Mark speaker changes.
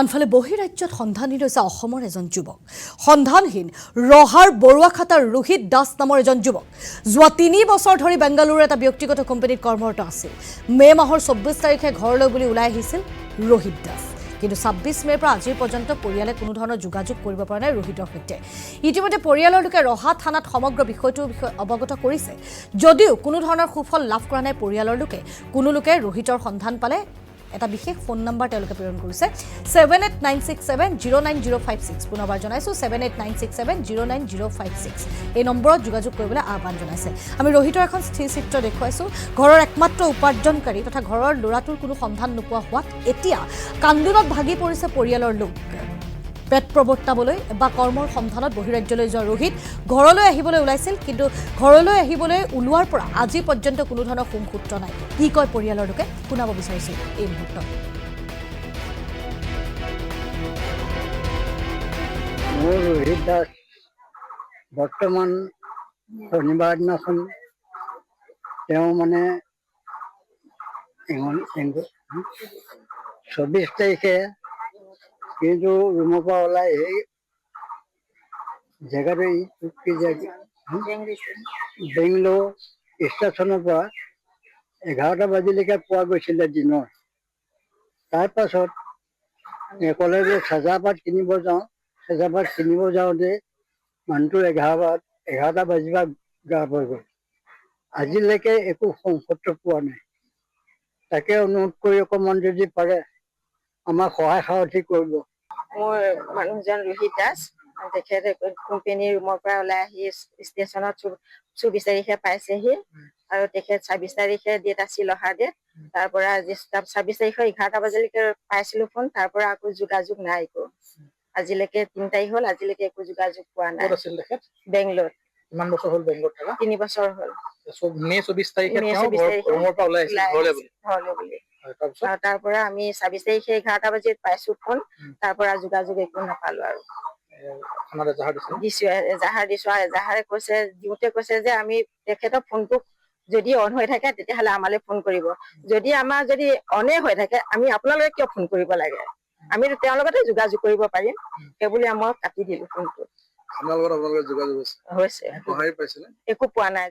Speaker 1: আনফালে বহিৰাজ্যত সন্ধানহীন হৈছে অসমৰ এজন যুৱক সন্ধানহীন ৰহাৰ বৰুৱাখাটাৰ ৰোহিত দাস নামৰ এজন যুৱক যোৱা 3 বছৰ ধৰি বেংগালুৰুৰ এটা ব্যক্তিগত কোম্পানীত কৰ্মৰত আছিল মে মাহৰ 24 তাৰিখে ঘৰলৈ বুলি ওলাই আহিছিল ৰোহিত দাস কিন্তু 26 মেৰ পৰা আজিৰ পৰ্যন্ত পৰিয়ালে কোনো ধৰণৰ যোগাযোগ কৰিব পৰা নাই ৰোহিতৰ সৈতে ইতিমধ্যে পৰিয়ালৰ লোকে ৰহা থানাত সমগ্ৰ বিষয়টোৰ বিষয়ে অৱগত কৰিছে যদিও কোনো ধৰণৰ সুফল লাভ কৰা নাই পৰিয়ালৰ লোকে কোনো লোকে ৰোহিতৰ সন্ধান পালে এটা বিশেষ ফোন নাম্বাৰ তেওঁলোকে প্ৰেৰণ কৰিছে 7896709056 পুনৰবাৰ জনাইছো 7896709056 এই নম্বৰত যোগাযোগ কৰিবলৈ আহ্বান জনাইছে আমি ৰোহিতৰ এখন স্থিৰ চিত্ৰ দেখুৱাইছো ঘৰৰ একমাত্ৰ উপাৰ্জনকাৰী তথা ঘৰৰ লৰাটোৰ কোনো সন্ধান নোপোৱা হোৱাত এতিয়া কান্দোলত ভাগি পৰিছে পৰিয়ালৰ লোক পেট প্ৰবৰ্তাবলৈ বা কৰ্মৰ সন্ধানত বহিৰাজ্যলৈ যোৱা ৰোহিত ঘৰলৈ আহিবলৈ ওলাইছিল কিন্তু ঘৰলৈ আহিবলৈ ওলোৱাৰ পৰা আজি পৰ্যন্ত কোনো ধৰণৰ সংসূত্ৰ নাই কি কয় পৰিয়ালৰ লোকে শুনাব বিচাৰিছো এই মুহূৰ্তত
Speaker 2: মোৰ ৰোহিত দাস বৰ্তমান শনিবাৰ দিনাখন তেওঁ মানে 24 তাৰিখে কিন্তু ৰুমৰ পৰা ওলাই সেই জেগাটো বেংগলোৰ ষ্টেচনৰ পৰা 11টা বাজিলৈকে পোৱা গৈছিলে দিনৰ তাৰ পাছত ক'লে যে চাজাপাত কিনিব যাওঁ চাজাপাত কিনিব যাওঁতে মানুহটো 11টা বাজিবা গা পৰি গ'ল আজিলৈকে একো সংসত্ৰ পোৱা নাই তাকে অনুৰোধ কৰি অকণমান যদি পাৰে আমাক সহায় সাৰথি কৰিব
Speaker 3: মোৰ মানুহজন ৰোহিত দাস তেখেতে কোম্পানীৰ ৰুমৰ পৰা ওলাই আহি ষ্টেচনত 24 তাৰিখে পাইছেহি আৰু তেখেত 26 তাৰিখে ডেট আছিল অহা ডেট তাৰ পৰা 26 তাৰিখৰ 11টা বজালৈকে পাইছিলো ফোন তাৰ পৰা আকৌ যোগাযোগ নাই একো আজিলৈকে 3 তাৰিখ হ'ল আজিলৈকে একো যোগাযোগ পোৱা নাই বেংগলোৰ
Speaker 4: কিমান বছৰ হ'ল বেংগলোৰ থকা
Speaker 3: 3 বছৰ হ'ল
Speaker 4: মে 24 তাৰিখে তেওঁ ৰুমৰ পৰা ওলাই আহিছিল
Speaker 3: ঘৰলৈ বুলি তাৰ পৰা আমি 26 তাৰিখে 11টা বজাত পাইছো ফোন তাৰ পৰা যোগাযোগ একো নাপালো আৰু এজাহাৰে কৈছে দিওঁতে কৈছে যে আমি তেখেতৰ ফোনটো যদি অন হৈ থাকে তেতিয়াহ'লে আমালৈ ফোন কৰিব যদি আমাৰ যদি অনে হৈ থাকে আমি আপোনালোকে কিয় ফোন কৰিব লাগে আমি তেওঁৰ লগতে যোগাযোগ কৰিব পাৰিম সেইবুলি মই কাটি দিলো ফোনটো
Speaker 4: আপোনালোকৰ যোগাযোগ হৈছে
Speaker 3: একো পোৱা নাই